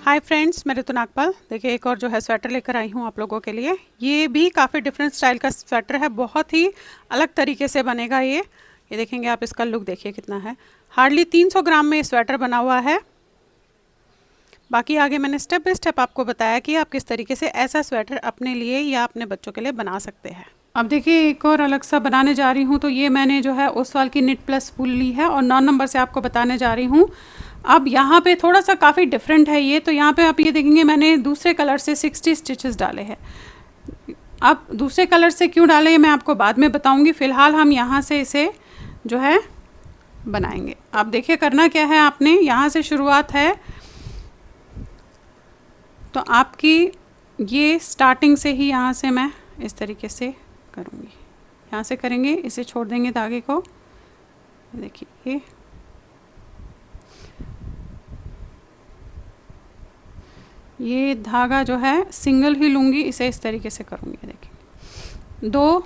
Hi friends, मैं ऋतु नागपाल। देखिए एक और जो है स्वेटर लेकर आई हूँ आप लोगों के लिए। ये भी काफ़ी डिफरेंट स्टाइल का स्वेटर है, बहुत ही अलग तरीके से बनेगा ये देखेंगे आप। इसका लुक देखिए कितना है। हार्डली 300 ग्राम में ये स्वेटर बना हुआ है। बाकी आगे मैंने स्टेप बाय स्टेप आपको बताया कि आप किस तरीके से ऐसा स्वेटर अपने लिए या अपने बच्चों के लिए बना सकते हैं। अब देखिए एक और अलग सा बनाने जा रही हूँ। तो ये मैंने जो है ओसवाल की निट प्लस वूल ली है और 9 नंबर से आपको बताने जा रही हूँ। अब यहाँ पे थोड़ा सा काफ़ी डिफरेंट है ये। तो यहाँ पे आप ये देखेंगे मैंने दूसरे कलर से 60 स्टिचेस डाले हैं। अब दूसरे कलर से क्यों डाले ये मैं आपको बाद में बताऊँगी। फ़िलहाल हम यहाँ से इसे जो है बनाएंगे। अब देखिए करना क्या है, आपने यहाँ से शुरुआत है तो आपकी ये स्टार्टिंग से ही यहाँ से मैं इस तरीके से करूँगी। यहाँ से करेंगे, इसे छोड़ देंगे धागे को। देखिए ये धागा जो है सिंगल ही लूँगी, इसे इस तरीके से करूँगी। देखिए 2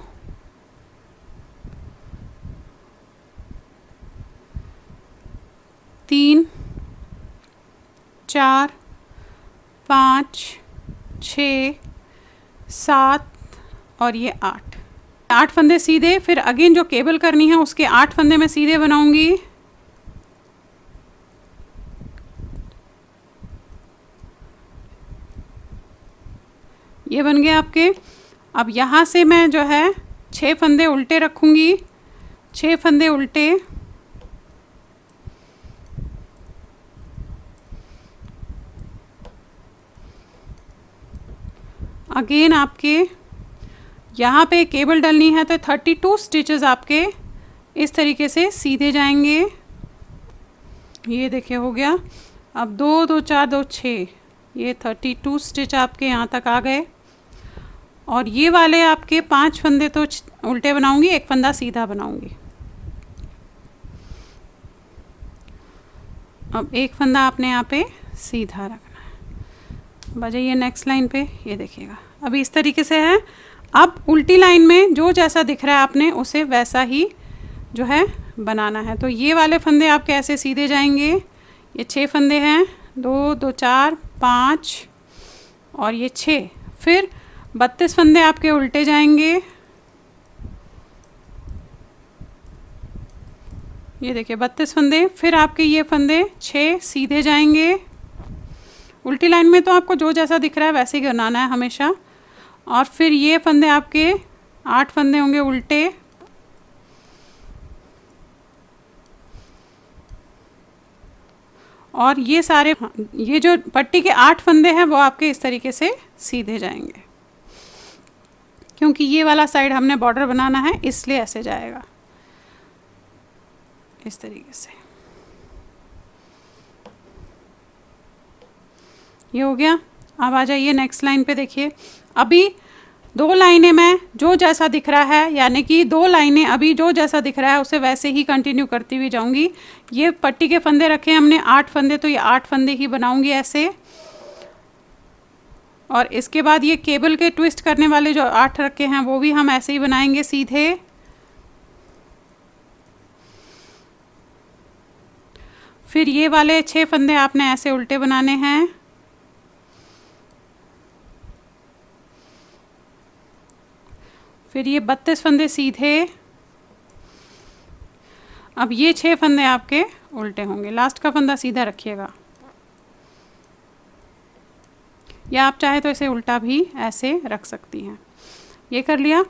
3 4 5 6 7 और ये 8 फंदे सीधे। फिर अगेन जो केबल करनी है उसके 8 फंदे मैं सीधे बनाऊंगी। ये बन गए आपके। अब यहाँ से मैं जो है 6 फंदे उल्टे रखूंगी, 6 फंदे उल्टे। अगेन आपके यहाँ पे केबल डलनी है तो 32 स्टिचेस आपके इस तरीके से सीधे जाएंगे। ये देखिए हो गया। अब 2 2 4 2 6, ये 32 स्टिच आपके यहाँ तक आ गए। और ये वाले आपके 5 फंदे तो उल्टे बनाऊंगी, एक फंदा सीधा बनाऊंगी। अब एक फंदा आपने यहाँ पे सीधा रखना है। बजाइए नेक्स्ट लाइन पे, ये देखिएगा अभी इस तरीके से है। अब उल्टी लाइन में जो जैसा दिख रहा है आपने उसे वैसा ही जो है बनाना है। तो ये वाले फंदे आपके ऐसे सीधे जाएंगे। ये 6 फंदे हैं, 2 2 4 5 और ये 6। फिर 32 फंदे आपके उल्टे जाएंगे। ये देखिए 32 फंदे। फिर आपके ये फंदे 6 सीधे जाएंगे। उल्टी लाइन में तो आपको जो जैसा दिख रहा है वैसे ही बनाना है हमेशा। और फिर ये फंदे आपके 8 फंदे होंगे उल्टे। और ये सारे ये जो पट्टी के 8 फंदे हैं वो आपके इस तरीके से सीधे जाएंगे, क्योंकि ये वाला साइड हमने बॉर्डर बनाना है इसलिए ऐसे जाएगा इस तरीके से। ये हो गया। अब आ जाइए नेक्स्ट लाइन पे। देखिए अभी 2 लाइनें मैं जो जैसा दिख रहा है, यानी कि 2 लाइनें अभी जो जैसा दिख रहा है उसे वैसे ही कंटिन्यू करती हुई जाऊंगी। ये पट्टी के फंदे रखे हैं हमने 8 फंदे, तो ये 8 फंदे ही बनाऊंगी ऐसे। और इसके बाद ये केबल के ट्विस्ट करने वाले जो 8 रखे हैं वो भी हम ऐसे ही बनाएंगे सीधे। फिर ये वाले 6 फंदे आपने ऐसे उल्टे बनाने हैं। फिर ये 32 फंदे सीधे। अब ये 6 फंदे आपके उल्टे होंगे। लास्ट का फंदा सीधा रखिएगा, या आप चाहे तो इसे उल्टा भी ऐसे रख सकती हैं। ये कर लिया।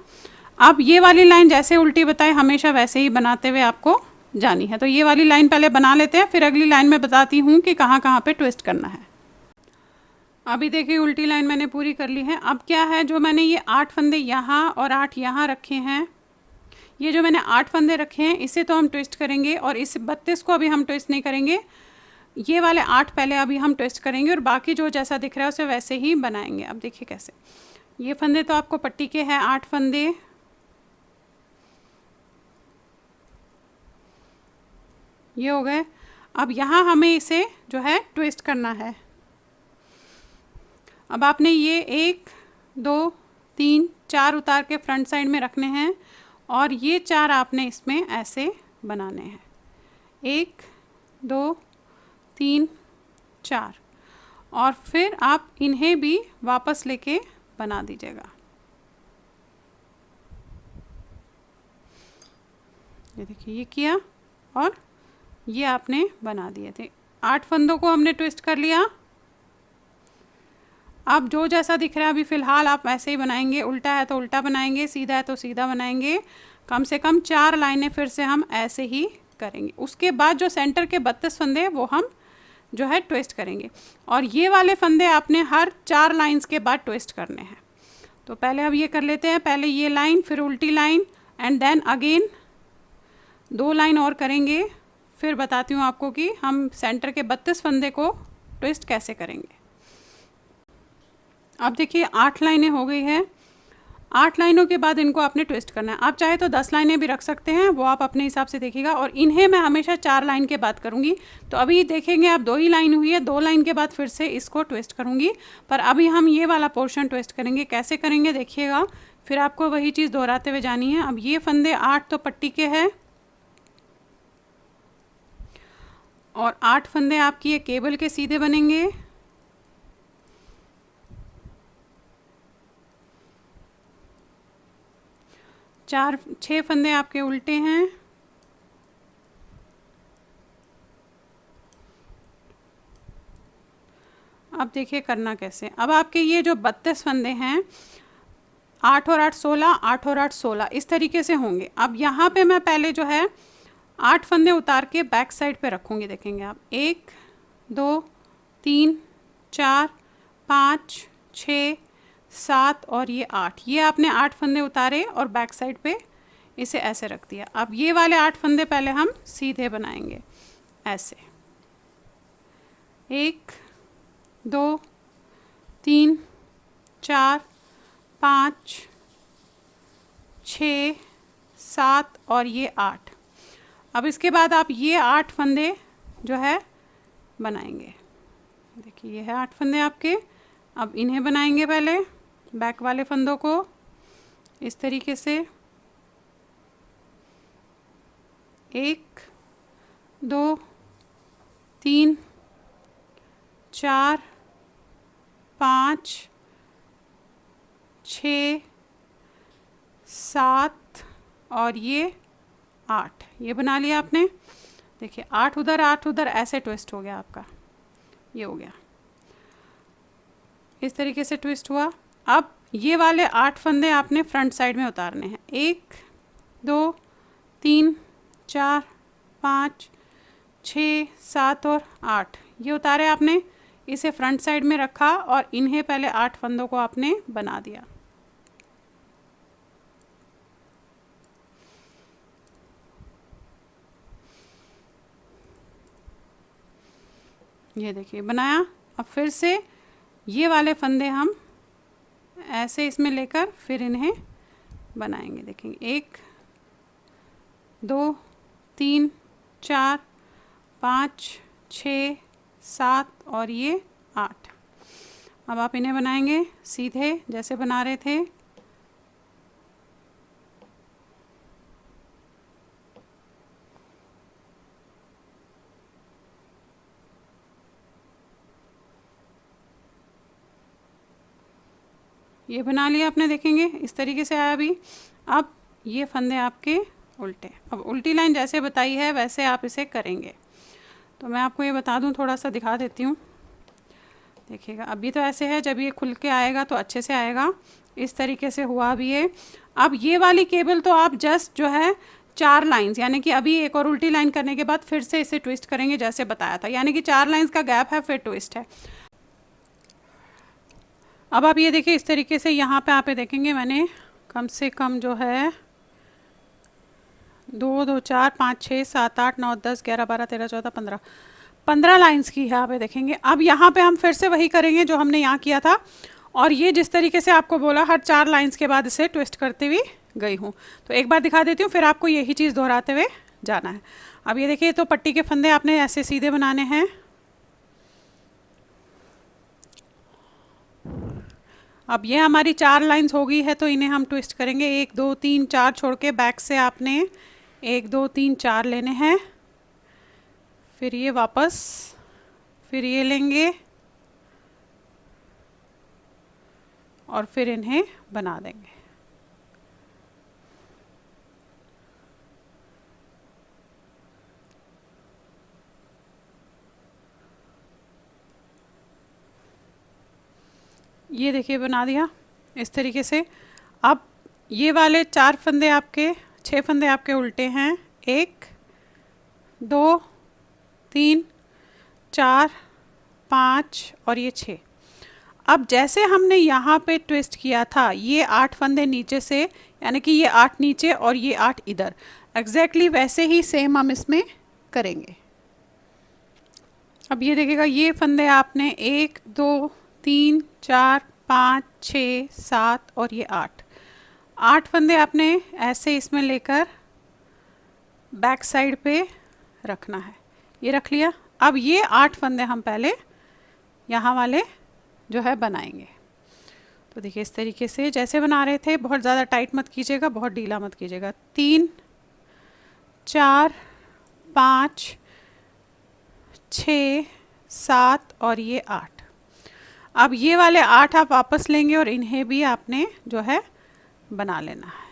अब ये वाली लाइन जैसे उल्टी बताए हमेशा वैसे ही बनाते हुए आपको जानी है। तो ये वाली लाइन पहले बना लेते हैं, फिर अगली लाइन में बताती हूँ कि कहाँ कहाँ पे ट्विस्ट करना है। अभी देखिए उल्टी लाइन मैंने पूरी कर ली है। अब क्या है, जो मैंने ये 8 फंदे यहाँ और 8 यहाँ रखे हैं, ये जो मैंने 8 फंदे रखे हैं इसे तो हम ट्विस्ट करेंगे, और इस 32 को अभी हम ट्विस्ट नहीं करेंगे। ये वाले 8 पहले अभी हम ट्विस्ट करेंगे और बाकी जो जैसा दिख रहा है उसे वैसे ही बनाएंगे। अब देखिए कैसे। ये फंदे तो आपको पट्टी के हैं 8 फंदे। ये हो गए। अब यहाँ हमें इसे जो है ट्विस्ट करना है। अब आपने ये 1 2 3 4 उतार के फ्रंट साइड में रखने हैं, और ये 4 आपने इसमें ऐसे बनाने हैं। 1 2 3 4। और फिर आप इन्हें भी वापस लेके बना दीजिएगा। ये देखिए ये किया और ये आपने बना दिए थे। 8 फंदों को हमने ट्विस्ट कर लिया। अब जो जैसा दिख रहा है अभी फ़िलहाल आप वैसे ही बनाएंगे, उल्टा है तो उल्टा बनाएंगे, सीधा है तो सीधा बनाएंगे। कम से कम 4 लाइनें फिर से हम ऐसे ही करेंगे। उसके बाद जो सेंटर के 32 फंदे हैं वो हम जो है ट्विस्ट करेंगे, और ये वाले फंदे आपने हर 4 लाइंस के बाद ट्विस्ट करने हैं। तो पहले अब ये कर लेते हैं, पहले ये लाइन, फिर उल्टी line, and then again 2 line और करेंगे। फिर बताती हूँ आपको कि हम सेंटर के 32 फंदे को ट्विस्ट कैसे करेंगे। अब देखिए 8 लाइनें हो गई है। 8 लाइनों के बाद इनको आपने ट्विस्ट करना है। आप चाहे तो 10 लाइनें भी रख सकते हैं, वो आप अपने हिसाब से देखिएगा। और इन्हें मैं हमेशा 4 लाइन के बाद करूँगी। तो अभी देखेंगे आप 2 ही लाइन हुई है, 2 लाइन के बाद फिर से इसको ट्विस्ट करूँगी। पर अभी हम ये वाला पोर्शन ट्विस्ट करेंगे। कैसे करेंगे देखिएगा, फिर आपको वही चीज़ दोहराते हुए जानी है। अब ये फंदे 8 तो पट्टी के हैं, और 8 फंदे आपकी ये केबल के सीधे बनेंगे। चार 6 फंदे आपके उल्टे हैं। अब देखिए करना कैसे। अब आपके ये जो 32 फंदे हैं, 8 और 8 16, 8 और 8 16 इस तरीके से होंगे। अब यहाँ पे मैं पहले जो है 8 फंदे उतार के बैक साइड पे रखूँगी। देखेंगे आप 1 2 3 4 5 6 7 और ये 8, ये आपने 8 फंदे उतारे और बैक साइड पे इसे ऐसे रख दिया। अब ये वाले 8 फंदे पहले हम सीधे बनाएंगे ऐसे, 1 2 3 4 5 6 7 और ये 8। अब इसके बाद आप ये 8 फंदे जो है बनाएंगे। देखिए ये है 8 फंदे आपके। अब इन्हें बनाएंगे पहले, बैक वाले फंदों को इस तरीके से, 1 2 3 4 5 6 7 और ये 8, ये बना लिया आपने। देखिए 8 उधर 8 उधर, ऐसे ट्विस्ट हो गया आपका, ये हो गया, इस तरीके से ट्विस्ट हुआ। अब ये वाले 8 फंदे आपने फ्रंट साइड में उतारने हैं, 1 2 3 4 5 6 7 और 8, ये उतारे आपने, इसे फ्रंट साइड में रखा और इन्हें पहले 8 फंदों को आपने बना दिया। ये देखिए बनाया। अब फिर से ये वाले फंदे हम ऐसे इसमें लेकर फिर इन्हें बनाएंगे। देखेंगे 1 2 3 4 5 6 7 और ये 8। अब आप इन्हें बनाएंगे सीधे जैसे बना रहे थे। ये बना लिया आपने, देखेंगे इस तरीके से आया अभी। अब ये फंदे आपके उल्टे, अब उल्टी लाइन जैसे बताई है वैसे आप इसे करेंगे। तो मैं आपको ये बता दूं, थोड़ा सा दिखा देती हूँ। देखिएगा अभी तो ऐसे है, जब ये खुल के आएगा तो अच्छे से आएगा। इस तरीके से हुआ अभी ये। अब ये वाली केबल तो आप जस्ट जो है 4 लाइंस, यानी कि अभी एक और उल्टी लाइन करने के बाद फिर से इसे ट्विस्ट करेंगे जैसे बताया था, यानी कि 4 लाइंस का गैप है फिर ट्विस्ट है। अब आप ये देखिए इस तरीके से, यहाँ पे आप देखेंगे मैंने कम से कम जो है 2 2 4 5 6 7 8 9 10 11 12 13 14 15 लाइंस की है। आप ये देखेंगे। अब यहाँ पे हम फिर से वही करेंगे जो हमने यहाँ किया था, और ये जिस तरीके से आपको बोला हर 4 लाइंस के बाद इसे ट्विस्ट करते हुए गई हूँ। तो एक बार दिखा देती हूँ, फिर आपको यही चीज़ दोहराते हुए जाना है। अब ये देखिए, तो पट्टी के फंदे आपने ऐसे सीधे बनाने हैं। अब ये हमारी 4 लाइंस हो गई है, तो इन्हें हम ट्विस्ट करेंगे। 1 2 3 4 छोड़ के बैक से आपने 1 2 3 4 लेने हैं, फिर ये वापस, फिर ये लेंगे, और फिर इन्हें बना देंगे। ये देखिए बना दिया इस तरीके से। अब ये वाले 4 फंदे आपके 6 फंदे आपके उल्टे हैं, 1 2 3 4 5 और ये 6। अब जैसे हमने यहाँ पे ट्विस्ट किया था, ये 8 फंदे नीचे से, यानी कि ये 8 नीचे और ये 8 इधर, एग्जैक्टली वैसे ही सेम हम इसमें करेंगे। अब ये देखिएगा, ये फंदे आपने 1 2 3 4 5 6 7 और ये 8 फंदे आपने ऐसे इसमें लेकर बैक साइड पे रखना है। ये रख लिया। अब ये 8 फंदे हम पहले यहाँ वाले जो है बनाएंगे। तो देखिए इस तरीके से जैसे बना रहे थे, बहुत ज़्यादा टाइट मत कीजिएगा, बहुत ढीला मत कीजिएगा। 3 4 5 6 7 और ये 8। अब ये वाले 8 आप वापस लेंगे और इन्हें भी आपने जो है बना लेना है।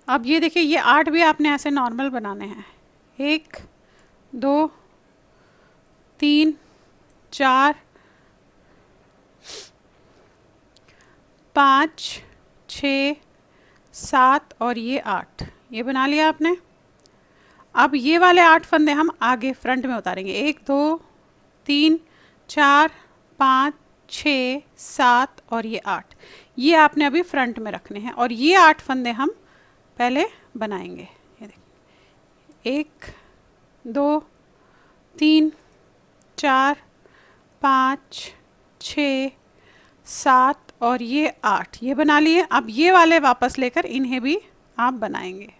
अब ये देखिए, ये 8 भी आपने ऐसे नॉर्मल बनाने हैं। 1 2 3 4 5 6 7 और ये 8, ये बना लिया आपने। अब ये वाले 8 फंदे हम आगे फ्रंट में उतारेंगे। 1 2 3 4 5 6 7 और ये 8, ये आपने अभी फ्रंट में रखने हैं और ये 8 फंदे हम पहले बनाएंगे। ये देखिए, 1 2 3 4 5 6 7 और ये 8, ये बना लिए। अब ये वाले वापस लेकर इन्हें भी आप बनाएंगे।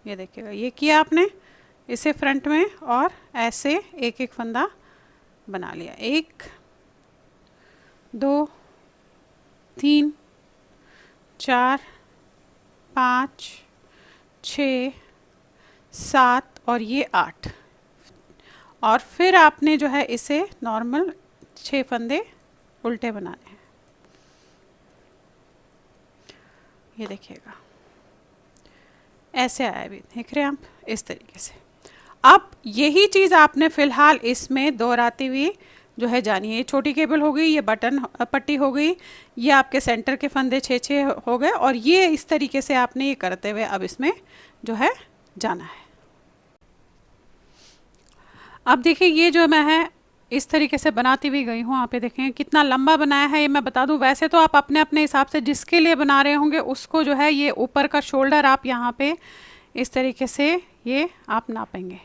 ये देखिएगा, ये किया आपने इसे फ्रंट में और ऐसे एक एक फंदा बना लिया। 1 2 3 4 5 6 7 और ये 8, और फिर आपने जो है इसे नॉर्मल 6 फंदे उल्टे बनाने हैं। ये देखिएगा ऐसे आया, भी देख रहे हैं आप इस तरीके से। अब यही चीज़ आपने फ़िलहाल इसमें दोहराती हुई जो है जानी है। ये छोटी केबल हो गई, ये बटन पट्टी हो गई, ये आपके सेंटर के फंदे 6 हो गए, और ये इस तरीके से आपने ये करते हुए अब इसमें जो है जाना है। अब देखिए, ये जो मैं है इस तरीके से बनाती हुई गई हूँ। आप ये देखें कितना लंबा बनाया है। ये मैं बता दूं, वैसे तो आप अपने अपने हिसाब से जिसके लिए बना रहे होंगे उसको जो है ये ऊपर का शोल्डर आप यहाँ पे इस तरीके से ये आप नापेंगे।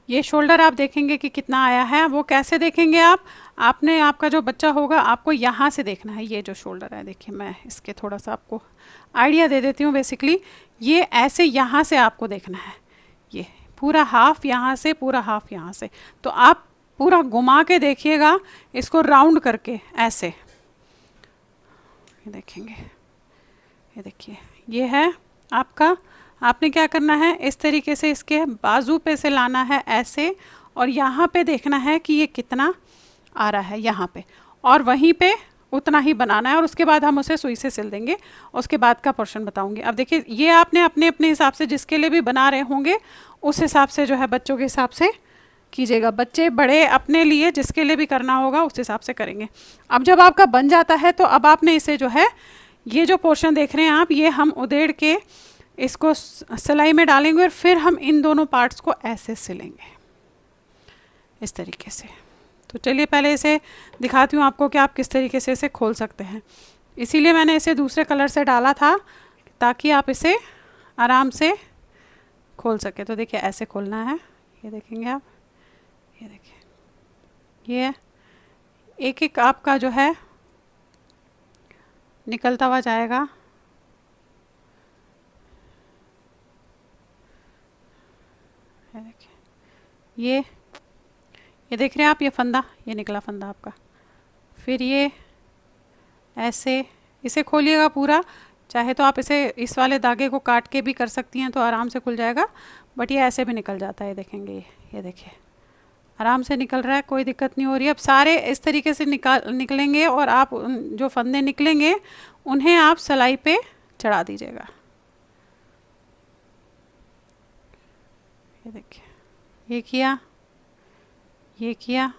ये शोल्डर आप देखेंगे कि कितना आया है। वो कैसे देखेंगे आप, आपने आपका जो बच्चा होगा आपको यहाँ से देखना है। ये जो शोल्डर है, देखिए मैं इसके थोड़ा सा आपको आइडिया दे देती हूँ। बेसिकली ये ऐसे यहाँ से आपको देखना है, ये पूरा हाफ यहाँ से, पूरा हाफ यहाँ से। तो आप पूरा घुमा के देखिएगा इसको, राउंड करके ऐसे ये देखेंगे। ये देखिए, ये है आपका। आपने क्या करना है, इस तरीके से इसके बाजू पे से लाना है ऐसे, और यहाँ पे देखना है कि ये कितना आ रहा है यहाँ पे, और वहीं पे उतना ही बनाना है, और उसके बाद हम उसे सुई से सिल देंगे। उसके बाद का पोर्शन बताऊंगी। अब देखिए, ये आपने अपने अपने हिसाब से जिसके लिए भी बना रहे होंगे उस हिसाब से जो है बच्चों के हिसाब से कीजिएगा। बच्चे बड़े अपने लिए जिसके लिए भी करना होगा उस हिसाब से करेंगे। अब जब आपका बन जाता है तो अब आपने इसे जो है, ये जो पोर्शन देख रहे हैं आप, ये हम उधेड़ के इसको सिलाई में डालेंगे, और फिर हम इन दोनों पार्ट्स को ऐसे सिलेंगे इस तरीके से। तो चलिए पहले इसे दिखाती हूँ आपको कि आप किस तरीके से इसे खोल सकते हैं। इसीलिए मैंने इसे दूसरे कलर से डाला था ताकि आप इसे आराम से खोल सके। तो देखिए ऐसे खोलना है, ये देखेंगे आप, ये देखिए, ये एक एक आपका जो है निकलता हुआ जाएगा। ये देखिए, ये देख रहे हैं आप, ये फंदा, ये निकला फंदा आपका। फिर ये ऐसे इसे खोलिएगा पूरा। चाहे तो आप इसे इस वाले धागे को काट के भी कर सकती हैं तो आराम से खुल जाएगा, बट ये ऐसे भी निकल जाता है, देखेंगे ये देखिए आराम से निकल रहा है, कोई दिक्कत नहीं हो रही है। अब सारे इस तरीके से निकलेंगे और आप जो फंदे निकलेंगे उन्हें आप सिलाई पे चढ़ा दीजिएगा। ये देखिए, ये किया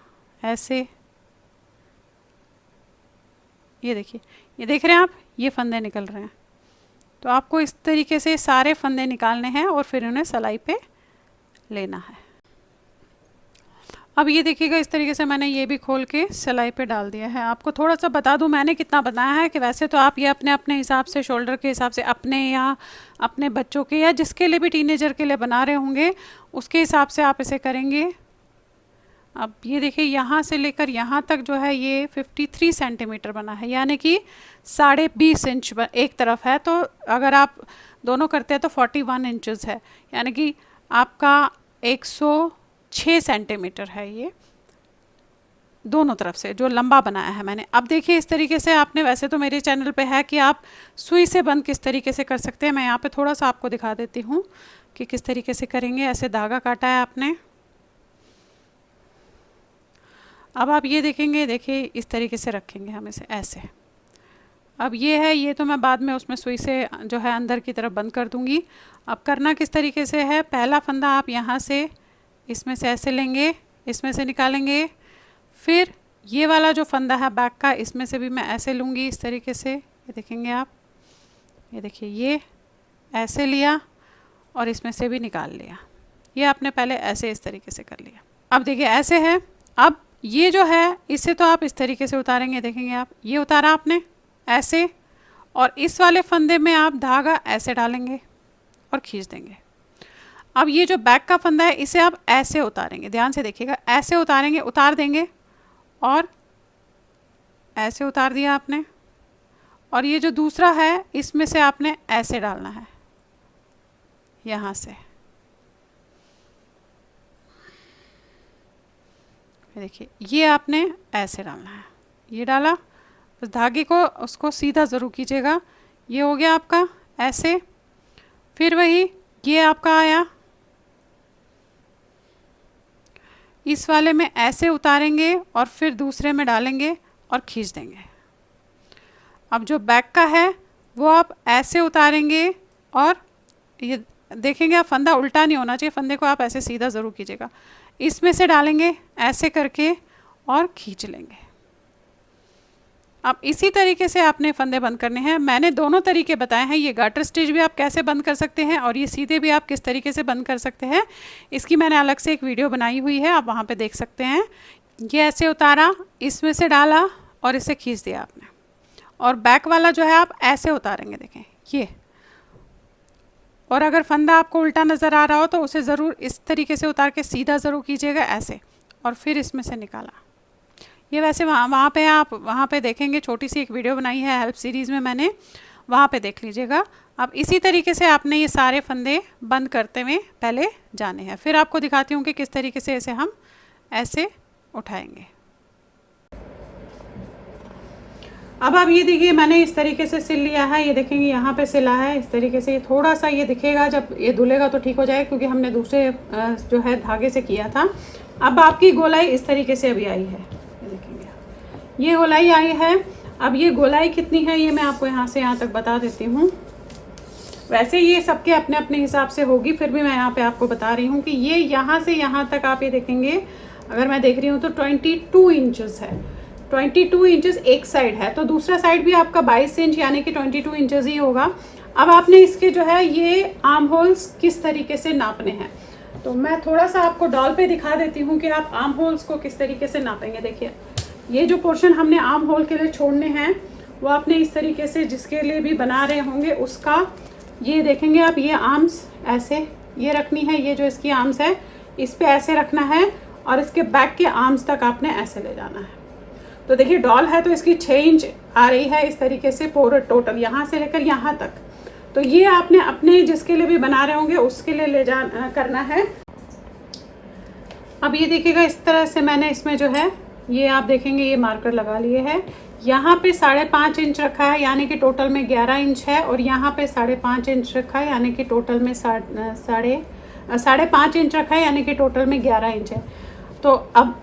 ऐसे, ये देखिए, ये देख रहे हैं आप, ये फंदे निकल रहे हैं। तो आपको इस तरीके से सारे फंदे निकालने हैं और फिर उन्हें सिलाई पे लेना है। अब ये देखिएगा, इस तरीके से मैंने ये भी खोल के सिलाई पे डाल दिया है। आपको थोड़ा सा बता दूं मैंने कितना बनाया है, कि वैसे तो आप ये अपने अपने हिसाब से, शोल्डर के हिसाब से, अपने या अपने बच्चों के या जिसके लिए भी, टीनेजर के लिए बना रहे होंगे उसके हिसाब से आप इसे करेंगे। अब ये देखिए, यहाँ से लेकर यहाँ तक जो है ये 53 सेंटीमीटर बना है, यानी कि 20.5 इंच एक तरफ है। तो अगर आप दोनों करते हैं तो 41 इंचज़ है, यानी कि आपका 106 सेंटीमीटर है ये दोनों तरफ से जो लंबा बनाया है मैंने। अब देखिए, इस तरीके से आपने, वैसे तो मेरे चैनल पे है कि आप सुई से बंद किस तरीके से कर सकते हैं, मैं यहाँ पे थोड़ा सा आपको दिखा देती हूँ कि किस तरीके से करेंगे। ऐसे धागा काटा है आपने। अब आप ये देखेंगे, देखिए इस तरीके से रखेंगे हम इसे ऐसे। अब ये है, ये तो मैं बाद में उसमें सुई से जो है अंदर की तरफ बंद कर दूंगी। अब करना किस तरीके से है, पहला फंदा आप यहाँ से इसमें से ऐसे लेंगे, इसमें से निकालेंगे, फिर ये वाला जो फंदा है बैक का, इसमें से भी मैं ऐसे लूँगी इस तरीके से। ये देखेंगे आप, ये देखिए, ये ऐसे लिया और इसमें से भी निकाल लिया। ये आपने पहले ऐसे इस तरीके से कर लिया। अब देखिए ऐसे है। अब ये जो है इसे तो आप इस तरीके से उतारेंगे, देखेंगे आप, ये उतारा आपने ऐसे, और इस वाले फंदे में आप धागा ऐसे डालेंगे और खींच देंगे। अब ये जो बैक का फंदा है इसे आप ऐसे उतारेंगे, ध्यान से देखिएगा, ऐसे उतारेंगे, उतार देंगे और ऐसे उतार दिया आपने। और ये जो दूसरा है इसमें से आपने ऐसे डालना है, यहाँ से। देखिए, ये आपने ऐसे डालना है, ये डाला, बस धागे को उसको सीधा ज़रूर कीजिएगा। ये हो गया आपका ऐसे। फिर वही ये आपका आया, इस वाले में ऐसे उतारेंगे और फिर दूसरे में डालेंगे और खींच देंगे। अब जो बैक का है वो आप ऐसे उतारेंगे और ये देखेंगे आप, फंदा उल्टा नहीं होना चाहिए, फंदे को आप ऐसे सीधा ज़रूर कीजिएगा। इसमें से डालेंगे ऐसे करके और खींच लेंगे। अब इसी तरीके से आपने फंदे बंद करने हैं। मैंने दोनों तरीके बताए हैं, ये गाटर स्टिच भी आप कैसे बंद कर सकते हैं और ये सीधे भी आप किस तरीके से बंद कर सकते हैं, इसकी मैंने अलग से एक वीडियो बनाई हुई है, आप वहाँ पे देख सकते हैं। ये ऐसे उतारा, इसमें से डाला और इसे खींच दिया आपने। और बैक वाला जो है आप ऐसे उतारेंगे, देखें ये। और अगर फंदा आपको उल्टा नज़र आ रहा हो तो उसे ज़रूर इस तरीके से उतार के सीधा ज़रूर कीजिएगा ऐसे, और फिर इसमें से निकाला। ये वैसे वहाँ पे आप वहाँ पे देखेंगे, छोटी सी एक वीडियो बनाई है हेल्प सीरीज़ में मैंने, वहाँ पे देख लीजिएगा। अब इसी तरीके से आपने ये सारे फंदे बंद करते हुए पहले जाने हैं। फिर आपको दिखाती हूँ कि किस तरीके से इसे हम ऐसे उठाएंगे। अब आप ये देखिए, मैंने इस तरीके से सिल लिया है, ये देखेंगे यहाँ पे सिला है इस तरीके से। थोड़ा सा ये दिखेगा, जब ये धुलेगा तो ठीक हो जाएगा, क्योंकि हमने दूसरे जो है धागे से किया था। अब आपकी गोलाई इस तरीके से अभी आई है, ये देखेंगे ये गोलाई आई है। अब ये गोलाई कितनी है ये मैं आपको यहाँ से यहाँ तक बता देती हूँ। वैसे ये सबके अपने अपने हिसाब से होगी, फिर भी मैं यहाँ पे आपको बता रही हूँ कि ये यहाँ से यहाँ तक आप ये देखेंगे, अगर मैं देख रही हूँ तो 22 इंचज़ है। 22 इंचज़ एक साइड है, तो दूसरा साइड भी आपका 22 इंच यानी कि 22 इंचज़ ही होगा। अब आपने इसके जो है ये आर्म होल्स किस तरीके से नापने हैं, तो मैं थोड़ा सा आपको डॉल पे दिखा देती हूँ कि आप आर्म होल्स को किस तरीके से नापेंगे। देखिए, ये जो पोर्शन हमने आर्म होल के लिए छोड़ने हैं वो आपने इस तरीके से, जिसके लिए भी बना रहे होंगे उसका, ये देखेंगे आप, ये आर्म्स ऐसे ये रखनी है, ये जो इसकी आर्म्स है इस पे ऐसे रखना है, और इसके बैक के आर्म्स तक आपने ऐसे ले जाना है। तो देखिए डॉल है तो इसकी 6 इंच आ रही है इस तरीके से पूरा टोटल, यहाँ से लेकर यहाँ तक। तो ये आपने अपने जिसके लिए भी बना रहे होंगे उसके लिए ले जा करना है। अब ये देखिएगा, इस तरह से मैंने इसमें जो है ये आप देखेंगे ये मार्कर लगा लिए है। यहाँ पे 5.5 इंच रखा है, यानी कि टोटल में 11 इंच है, और यहाँ पे 5.5 इंच रखा है, यानी कि टोटल में 5.5 इंच रखा है, यानी कि टोटल में 11 इंच है। तो अब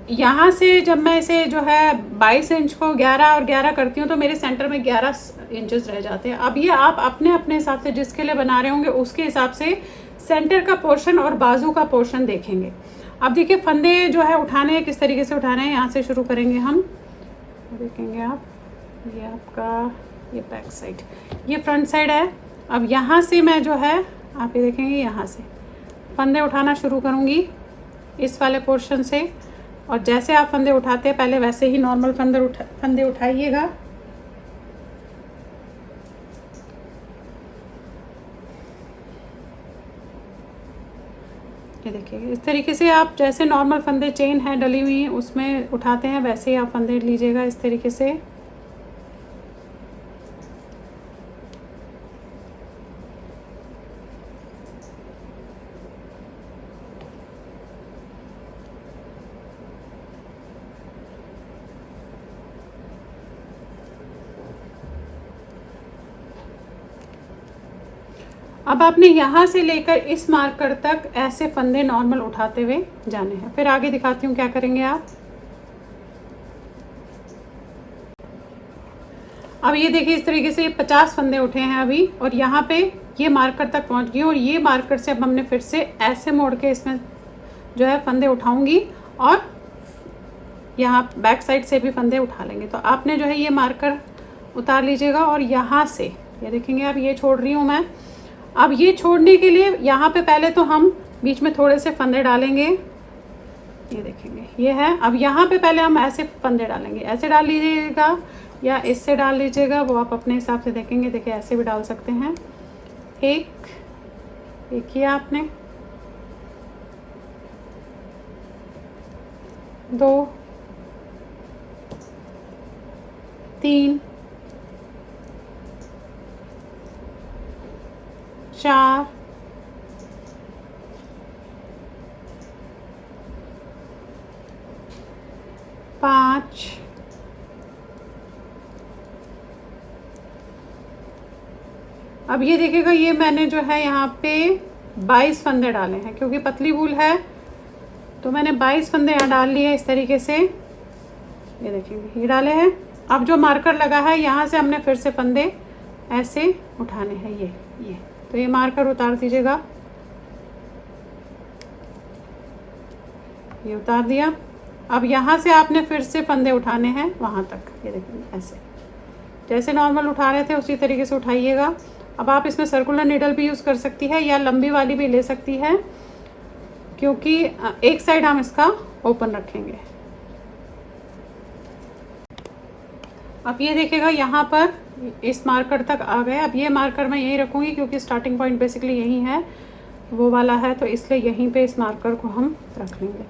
यहाँ से जब मैं इसे जो है 22 इंच को 11 और 11 करती हूँ तो मेरे सेंटर में 11 इंचेस रह जाते हैं। अब ये आप अपने अपने हिसाब से जिसके लिए बना रहे होंगे उसके हिसाब से सेंटर का पोर्शन और बाजू का पोर्शन देखेंगे। अब देखिए फंदे जो है उठाने हैं, किस तरीके से उठाने हैं। यहाँ से शुरू करेंगे हम, देखेंगे आप, ये आपका ये बैक साइड, ये फ्रंट साइड है। अब यहाँ से मैं जो है आप ये देखेंगे यहाँ से फंदे उठाना शुरू करूँगी इस वाले पोर्शन से। और जैसे आप फंदे उठाते हैं पहले वैसे ही नॉर्मल फंदे उठाइएगा। ये देखिए इस तरीके से आप जैसे नॉर्मल फंदे चेन है डली हुई उसमें उठाते हैं वैसे ही आप फंदे लीजिएगा इस तरीके से। अब आपने यहाँ से लेकर इस मार्कर तक ऐसे फंदे नॉर्मल उठाते हुए जाने हैं। फिर आगे दिखाती हूँ क्या करेंगे आप। अब ये देखिए इस तरीके से 50 फंदे उठे हैं अभी, और यहाँ पे ये मार्कर तक पहुँच गई। और ये मार्कर से अब हमने फिर से ऐसे मोड़ के इसमें जो है फंदे उठाऊंगी और यहाँ बैक साइड से भी फंदे उठा लेंगे। तो आपने जो है ये मार्कर उतार लीजिएगा और यहाँ से ये देखेंगे अब ये छोड़ रही हूँ मैं। अब ये छोड़ने के लिए यहाँ पे पहले तो हम बीच में थोड़े से फंदे डालेंगे, ये देखेंगे ये है। अब यहाँ पे पहले हम ऐसे फंदे डालेंगे, ऐसे डाल लीजिएगा या इससे डाल लीजिएगा, वो आप अपने हिसाब से देखेंगे। देखिए ऐसे भी डाल सकते हैं। एक किया आपने, 2 3 4 5 अब ये देखिएगा ये मैंने जो है यहाँ पे 22 फंदे डाले हैं, क्योंकि पतली वूल है तो मैंने 22 फंदे यहाँ डाल लिए इस तरीके से। ये देखेंगे ये डाले हैं। अब जो मार्कर लगा है यहाँ से हमने फिर से फंदे ऐसे उठाने हैं, ये तो ये मार्कर उतार दीजिएगा, ये उतार दिया। अब यहाँ से आपने फिर से फंदे उठाने हैं वहाँ तक, ये देखेंगे ऐसे जैसे नॉर्मल उठा रहे थे उसी तरीके से उठाइएगा। अब आप इसमें सर्कुलर नीडल भी यूज़ कर सकती है या लंबी वाली भी ले सकती है, क्योंकि एक साइड हम इसका ओपन रखेंगे। अब ये देखिएगा यहाँ पर इस मार्कर तक आ गए। अब ये मार्कर मैं यहीं रखूँगी क्योंकि स्टार्टिंग पॉइंट बेसिकली यही है, वो वाला है, तो इसलिए यहीं पे इस मार्कर को हम रख लेंगे।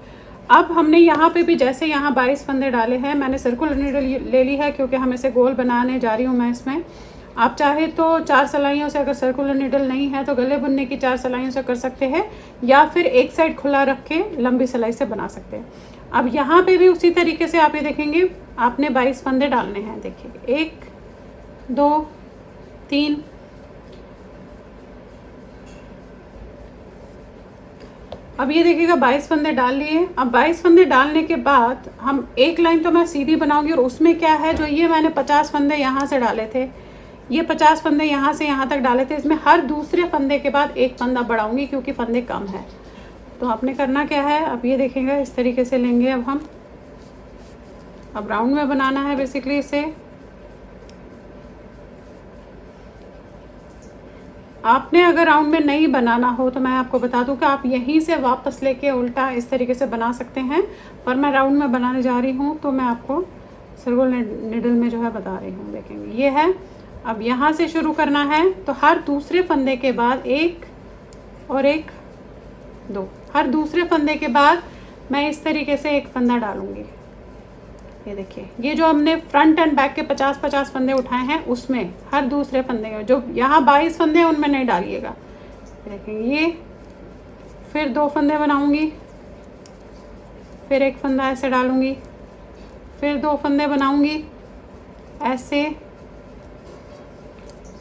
अब हमने यहाँ पे भी जैसे यहाँ 22 फंदे डाले हैं, मैंने सर्कुलर नीडल ले ली है क्योंकि हम इसे गोल बनाने जा रही हूँ मैं इसमें। आप चाहे तो 4 सिलाइयों से, अगर सर्कुलर नीडल नहीं है तो गले बुनने की 4 सिलाइयों से कर सकते हैं, या फिर एक साइड खुला रख के लंबी सिलाई से बना सकते हैं। अब यहाँ पे भी उसी तरीके से आप ये देखेंगे आपने 22 फंदे डालने हैं। देखिए 1 2 3 अब ये देखिएगा 22 फंदे डाल लिए। अब 22 फंदे डालने के बाद हम एक लाइन तो मैं सीधी बनाऊंगी, और उसमें क्या है, जो ये मैंने 50 फंदे यहाँ से डाले थे, ये 50 फंदे यहाँ से यहाँ तक डाले थे, इसमें हर दूसरे फंदे के बाद एक फंदा बढ़ाऊंगी क्योंकि फंदे कम है। तो आपने करना क्या है, अब ये देखेंगे इस तरीके से लेंगे। अब राउंड में बनाना है बेसिकली इसे। आपने अगर राउंड में नहीं बनाना हो तो मैं आपको बता दूं कि आप यहीं से वापस लेके उल्टा इस तरीके से बना सकते हैं, पर मैं राउंड में बनाने जा रही हूं तो मैं आपको सर्कुलर नीडल में जो है बता रही हूं। देखेंगे ये है। अब यहाँ से शुरू करना है तो हर दूसरे फंदे के बाद 1 और 1 2, हर दूसरे फंदे के बाद मैं इस तरीके से एक फंदा डालूंगी। ये देखिए ये जो हमने फ्रंट एंड बैक के 50-50 फंदे उठाए हैं उसमें हर दूसरे फंदे में, जो यहाँ 22 फंदे हैं उनमें नहीं डालिएगा। देखेंगे ये, फिर 2 फंदे बनाऊंगी, फिर एक फंदा ऐसे डालूंगी, फिर 2 फंदे बनाऊंगी ऐसे,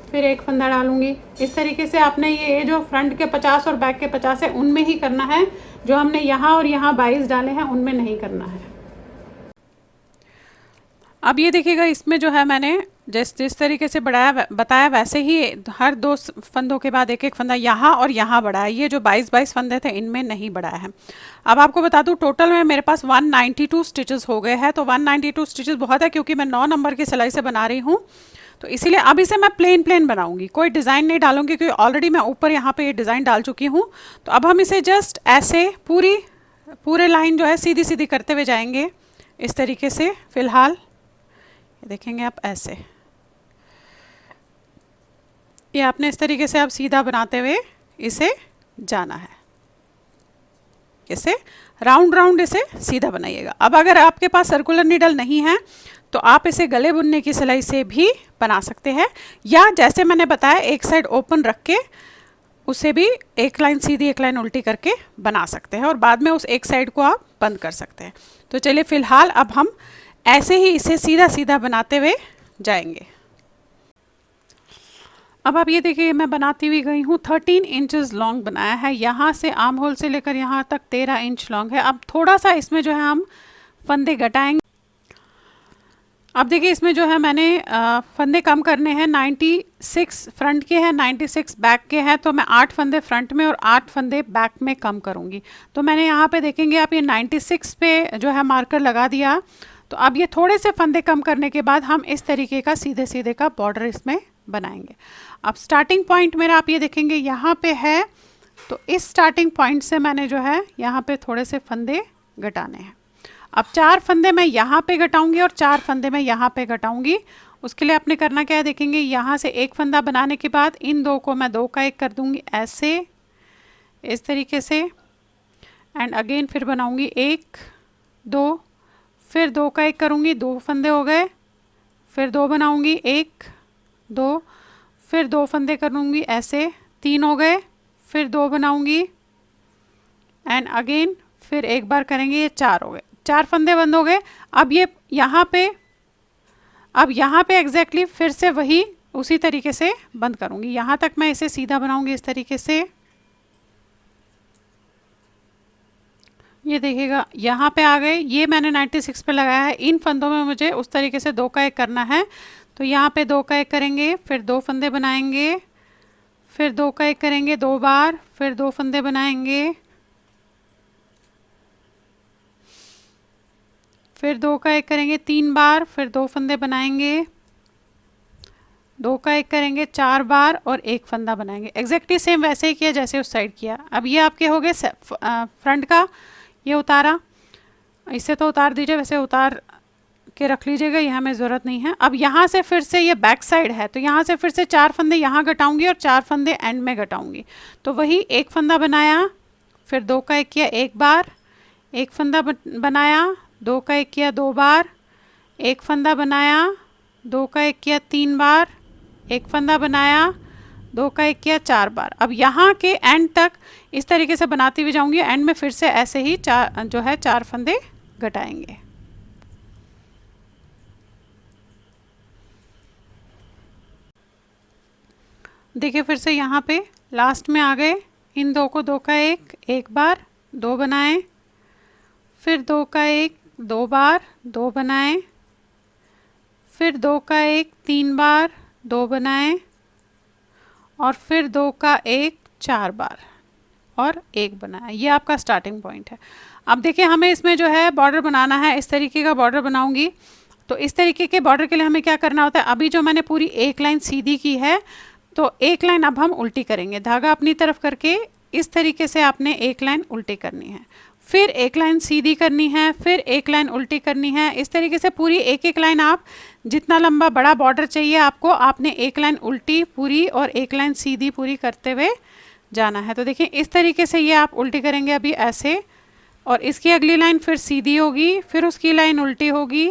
फिर एक फंदा डालूंगी। इस तरीके से आपने ये जो फ्रंट के 50 और बैक के 50 है उनमें ही करना है, जो हमने यहाँ और यहाँ 22 डाले हैं उनमें नहीं करना है। अब ये देखिएगा, इसमें जो है मैंने जिस तरीके से बताया वैसे ही हर 2 फंदों के बाद एक एक फंदा यहाँ और यहाँ बढ़ाया। ये जो 22 फंदे थे इनमें नहीं बढ़ाया है। अब आपको बता दूं टोटल में मेरे पास 192 स्टिचेस हो गए हैं। तो 192 स्टिचेस बहुत है क्योंकि मैं 9 नंबर की सिलाई से बना रही हूँ, तो इसीलिए अब इसे मैं प्लेन बनाऊंगी, कोई डिज़ाइन नहीं डालूंगी क्योंकि ऑलरेडी मैं ऊपर यहाँ पे ये डिज़ाइन डाल चुकी हूँ। तो अब हम इसे जस्ट ऐसे पूरे लाइन जो है सीधी सीधी करते हुए जाएंगे इस तरीके से। फिलहाल देखेंगे आप ऐसे, ये आपने इस तरीके से आप सीधा बनाते हुए इसे जाना है, इसे राउंड इसे सीधा बनाइएगा। अब अगर आपके पास सर्कुलर नीडल नहीं है तो आप इसे गले बुनने की सिलाई से भी बना सकते हैं, या जैसे मैंने बताया एक साइड ओपन रख के उसे भी एक लाइन सीधी एक लाइन उल्टी करके बना सकते हैं और बाद में उस एक साइड को आप बंद कर सकते हैं। तो चलिए फिलहाल अब हम ऐसे ही इसे सीधा सीधा बनाते हुए जाएंगे। अब आप ये देखिए मैं बनाती हुई गई हूँ। 13 इंचेस लॉन्ग बनाया है, यहाँ से आर्म होल से लेकर यहाँ तक 13 इंच लॉन्ग है। अब थोड़ा सा इसमें जो है हम फंदे घटाएंगे। अब देखिए इसमें जो है मैंने फंदे कम करने हैं। 96 फ्रंट के हैं, 96 बैक के हैं, तो मैं 8 फंदे फ्रंट में और 8 फंदे बैक में कम करूँगी। तो मैंने यहाँ पे देखेंगे आप ये 96 पे जो है मार्कर लगा दिया। तो अब ये थोड़े से फंदे कम करने के बाद हम इस तरीके का सीधे सीधे का बॉर्डर इसमें बनाएंगे। अब स्टार्टिंग पॉइंट मेरा आप ये देखेंगे यहाँ पे है, तो इस स्टार्टिंग पॉइंट से मैंने जो है यहाँ पे थोड़े से फंदे घटाने हैं। अब 4 फंदे मैं यहाँ पे घटाऊंगी और 4 फंदे मैं यहाँ पे घटाऊंगी। उसके लिए आपने करना क्या है देखेंगे, यहाँ से एक फंदा बनाने के बाद इन दो को मैं 2 का 1 कर दूंगी ऐसे, इस तरीके से, एंड अगेन फिर बनाऊंगी 1 2, फिर 2 का 1 करूँगी, 2 फंदे हो गए, फिर 2 बनाऊंगी 1 2, फिर 2 फंदे करूँगी ऐसे, 3 हो गए, फिर 2 बनाऊंगी एंड अगेन फिर एक बार करेंगे, ये 4 हो गए, 4 फंदे बंद हो गए। अब ये यहाँ पे एग्जैक्टली फिर से वही उसी तरीके से बंद करूँगी। यहाँ तक मैं इसे सीधा बनाऊंगी इस तरीके से। ये देखिएगा यहाँ पे आ गए, ये मैंने 96 पे लगाया है। इन फंदों में मुझे उस तरीके से 2 का 1 करना है, तो यहाँ पे 2 का 1 करेंगे, फिर 2 फंदे बनाएंगे, फिर 2 का 1 करेंगे 2 बार, फिर 2 फंदे बनाएंगे, फिर 2 का 1 करेंगे 3 बार, फिर 2 फंदे बनाएंगे, 2 का 1 करेंगे 4 बार और 1 फंदा बनाएंगे। एग्जैक्टली सेम वैसे ही किया जैसे उस साइड किया। अब ये आपके हो गए फ्रंट का, ये उतारा, इसे तो उतार दीजिए, वैसे उतार के रख लीजिएगा, ये हमें ज़रूरत नहीं है। अब यहाँ से फिर से ये बैक साइड है, तो यहाँ से फिर से 4 फंदे यहाँ घटाऊंगी और 4 फंदे एंड में घटाऊंगी। तो वही 1 फंदा बनाया, फिर 2 का 1 किया 1 बार, 1 फंदा बनाया, 2 का 1 किया 2 बार, 1 फंदा बनाया, 2 का 1 किया 3 बार, 1 फंदा बनाया, 2 का 1 किया 4 बार। अब यहाँ के एंड तक इस तरीके से बनाती हुई जाऊंगी, एंड में फिर से ऐसे ही 4 फंदे घटाएंगे। देखिए फिर से यहाँ पे लास्ट में आ गए, इन 2 को 2 का 1 1 बार, 2 बनाए, फिर 2 का 1 2 बार, 2 बनाए, फिर 2 का 1 3 बार, 2 बनाए, और फिर 2 का 1 4 बार और 1 बनाया। ये आपका स्टार्टिंग पॉइंट है। अब देखिए हमें इसमें जो है बॉर्डर बनाना है, इस तरीके का बॉर्डर बनाऊंगी। तो इस तरीके के बॉर्डर के लिए हमें क्या करना होता है, अभी जो मैंने पूरी एक लाइन सीधी की है, तो एक लाइन अब हम उल्टी करेंगे। धागा अपनी तरफ करके इस तरीके से आपने एक लाइन उल्टी करनी है, फिर एक लाइन सीधी करनी है, फिर एक लाइन उल्टी करनी है। इस तरीके से पूरी एक एक लाइन, आप जितना लंबा बड़ा बॉर्डर चाहिए आपको, आपने एक लाइन उल्टी पूरी और एक लाइन सीधी पूरी करते हुए जाना है। तो देखिए इस तरीके से ये आप उल्टी करेंगे अभी ऐसे, और इसकी अगली लाइन फिर सीधी होगी, फिर उसकी लाइन उल्टी होगी,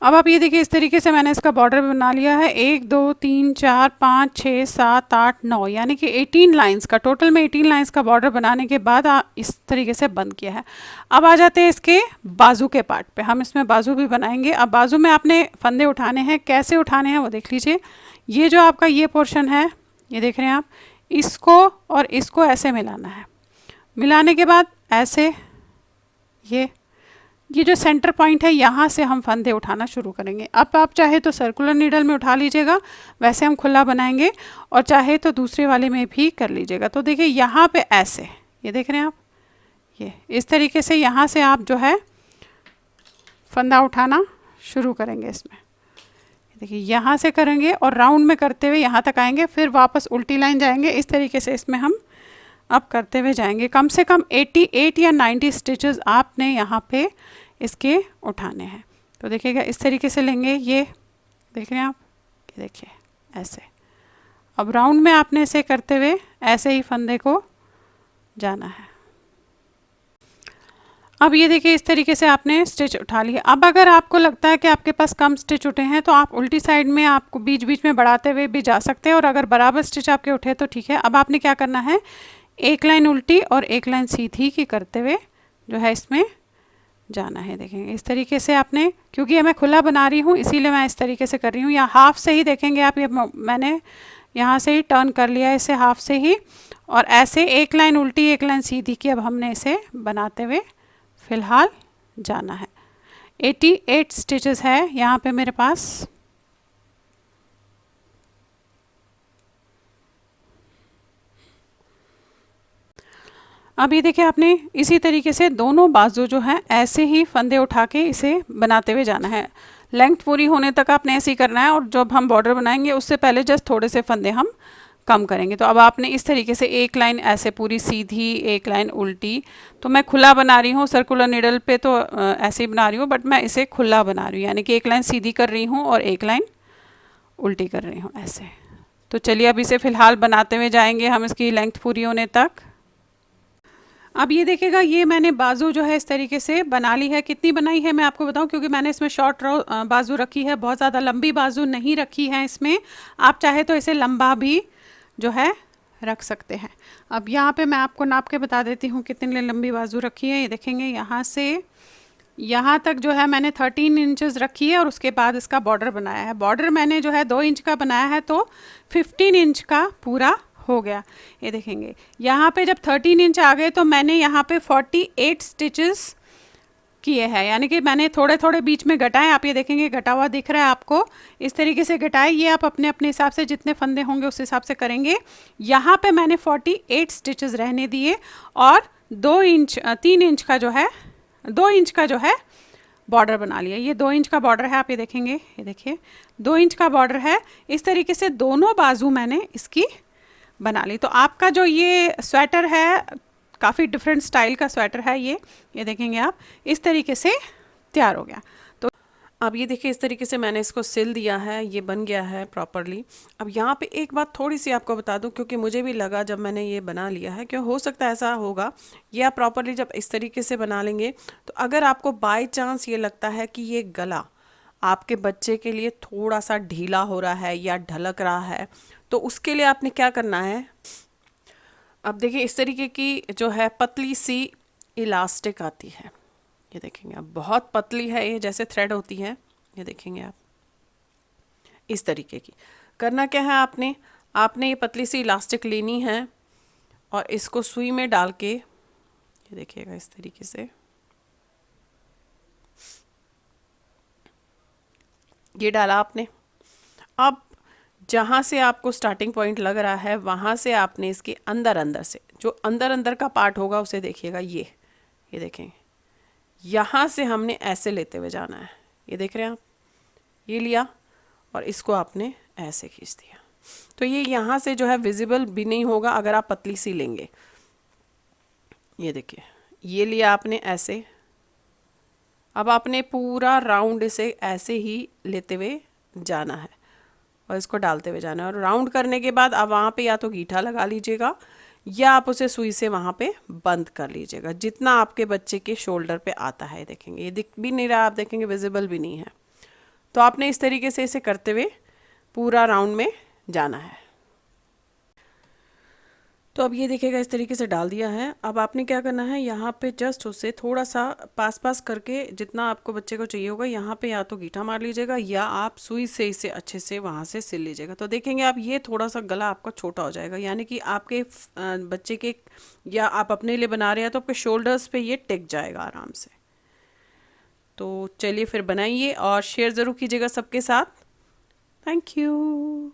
अब आप ये देखिए इस तरीके से मैंने इसका बॉर्डर बना लिया है, 1 2 3 4 5 6 7 8 9, यानी कि 18 लाइंस का, टोटल में 18 लाइंस का बॉर्डर बनाने के बाद इस तरीके से बंद किया है। अब आ जाते हैं इसके बाजू के पार्ट पे, हम इसमें बाजू भी बनाएंगे। अब बाजू में आपने फंदे उठाने हैं, कैसे उठाने हैं वो देख लीजिए। ये जो आपका ये पोर्शन है, ये देख रहे हैं आप, इसको और इसको ऐसे मिलाना है। मिलाने के बाद ऐसे ये जो सेंटर पॉइंट है, यहाँ से हम फंदे उठाना शुरू करेंगे। अब आप चाहे तो सर्कुलर नीडल में उठा लीजिएगा, वैसे हम खुला बनाएंगे, और चाहे तो दूसरे वाले में भी कर लीजिएगा। तो देखिए यहाँ पे ऐसे, ये देख रहे हैं आप, ये इस तरीके से यहाँ से आप जो है फंदा उठाना शुरू करेंगे। इसमें देखिए यहाँ से करेंगे और राउंड में करते हुए यहाँ तक आएंगे, फिर वापस उल्टी लाइन जाएंगे। इस तरीके से इसमें हम अब करते हुए जाएंगे। कम से कम 88 या 90 स्टिचेस आपने यहाँ पे इसके उठाने हैं। तो देखिएगा इस तरीके से लेंगे, ये देख रहे हैं आप, ये देखिए ऐसे। अब राउंड में आपने इसे करते हुए ऐसे ही फंदे को जाना है। अब ये देखिए इस तरीके से आपने स्टिच उठा लिया। अब अगर आपको लगता है कि आपके पास कम स्टिच उठे हैं तो आप उल्टी साइड में आपको बीच बीच में बढ़ाते हुए भी जा सकते हैं, और अगर बराबर स्टिच आपके उठे तो ठीक है। अब आपने क्या करना है, एक लाइन उल्टी और एक लाइन सीधी की करते हुए जो है इसमें जाना है। देखेंगे इस तरीके से आपने, क्योंकि मैं खुला बना रही हूँ इसीलिए मैं इस तरीके से कर रही हूँ। या हाफ से ही देखेंगे आप, ये मैंने यहाँ से ही टर्न कर लिया है इसे हाफ से ही, और ऐसे एक लाइन उल्टी एक लाइन सीधी की अब हमने इसे बनाते हुए फ़िलहाल जाना है। 88 स्टिचेस है यहाँ पे मेरे पास। अब ये देखिए आपने इसी तरीके से दोनों बाजू जो है ऐसे ही फंदे उठा के इसे बनाते हुए जाना है। लेंथ पूरी होने तक आपने ऐसे ही करना है, और जब हम बॉर्डर बनाएंगे उससे पहले जस्ट थोड़े से फंदे हम कम करेंगे। तो अब आपने इस तरीके से एक लाइन ऐसे पूरी सीधी, एक लाइन उल्टी। तो मैं खुला बना रही हूँ, सर्कुलर नीडल पे तो ऐसे ही बना रही हूँ, बट मैं इसे खुला बना रही हूँ, यानी कि एक लाइन सीधी कर रही हूँ और एक लाइन उल्टी कर रही हूँ ऐसे। तो चलिए अब इसे फ़िलहाल बनाते हुए जाएंगे हम इसकी लेंथ पूरी होने तक। अब ये देखिएगा, ये मैंने बाजू जो है इस तरीके से बना ली है। कितनी बनाई है मैं आपको बताऊं, क्योंकि मैंने इसमें शॉर्ट बाजू रखी है, बहुत ज़्यादा लंबी बाजू नहीं रखी है इसमें। आप चाहे तो इसे लंबा भी जो है रख सकते हैं। अब यहाँ पे मैं आपको नाप के बता देती हूँ कितनी लंबी बाजू रखी है। ये देखेंगे यहाँ से यहाँ तक जो है मैंने 13 इंचेस रखी है, और उसके बाद इसका बॉर्डर बनाया है। बॉर्डर मैंने जो है 2 इंच का बनाया है, तो 15 इंच का पूरा हो गया। ये देखेंगे यहाँ पे जब 13 इंच आ गए तो मैंने यहाँ पे 48 स्टिचेस किए हैं, यानी कि मैंने थोड़े थोड़े बीच में घटाए। आप ये देखेंगे घटा हुआ दिख रहा है आपको, इस तरीके से घटाए। ये आप अपने अपने हिसाब से जितने फंदे होंगे उस हिसाब से करेंगे। यहाँ पे मैंने 48 स्टिचेस रहने दिए, और 3 इंच का जो है 2 इंच का जो है बॉर्डर बना लिया। ये 2 इंच का बॉर्डर है, आप ये देखेंगे, ये देखिए 2 इंच का बॉर्डर है। इस तरीके से दोनों बाजू मैंने इसकी बना ली। तो आपका जो ये स्वेटर है, काफ़ी डिफरेंट स्टाइल का स्वेटर है ये देखेंगे आप, इस तरीके से तैयार हो गया। तो अब ये देखिए इस तरीके से मैंने इसको सिल दिया है, ये बन गया है प्रॉपरली। अब यहाँ पे एक बात थोड़ी सी आपको बता दूं, क्योंकि मुझे भी लगा जब मैंने ये बना लिया है कि हो सकता है ऐसा होगा, ये आप प्रॉपरली जब इस तरीके से बना लेंगे तो अगर आपको बाय चांस ये लगता है कि ये गला आपके बच्चे के लिए थोड़ा सा ढीला हो रहा है या ढलक रहा है, तो उसके लिए आपने क्या करना है। अब देखिए इस तरीके की जो है पतली सी इलास्टिक आती है, ये देखेंगे आप, बहुत पतली है ये, जैसे थ्रेड होती है, ये देखेंगे आप, इस तरीके की। करना क्या है आपने ये पतली सी इलास्टिक लेनी है, और इसको सुई में डाल के, ये देखिएगा इस तरीके से, ये डाला आपने। अब जहाँ से आपको स्टार्टिंग पॉइंट लग रहा है वहाँ से आपने इसके अंदर से जो अंदर का पार्ट होगा उसे देखिएगा, ये देखेंगे, यहाँ से हमने ऐसे लेते हुए जाना है। ये देख रहे हैं आप, ये लिया और इसको आपने ऐसे खींच दिया, तो ये यहाँ से जो है विजिबल भी नहीं होगा अगर आप पतली सी लेंगे। ये देखिए, ये लिया आपने ऐसे। अब आपने पूरा राउंड इसे ऐसे ही लेते हुए जाना है और इसको डालते हुए जाना है, और राउंड करने के बाद आप वहाँ पे या तो गीठा लगा लीजिएगा या आप उसे सुई से वहाँ पे बंद कर लीजिएगा, जितना आपके बच्चे के शोल्डर पे आता है। देखेंगे ये दिख भी नहीं रहा, आप देखेंगे विजिबल भी नहीं है। तो आपने इस तरीके से इसे करते हुए पूरा राउंड में जाना है। तो अब ये देखिएगा इस तरीके से डाल दिया है। अब आपने क्या करना है, यहाँ पे जस्ट उसे थोड़ा सा पास पास करके जितना आपको बच्चे को चाहिए होगा यहाँ पे या तो गीठा मार लीजिएगा या आप सुई से इसे अच्छे से वहाँ से सिल लीजिएगा। तो देखेंगे आप ये थोड़ा सा गला आपका छोटा हो जाएगा, यानी कि आपके बच्चे के या आप अपने लिए बना रहे हैं तो आपके शोल्डर्स पे ये टिक जाएगा आराम से। तो चलिए फिर बनाइए और शेयर ज़रूर कीजिएगा सबके साथ। Thank you.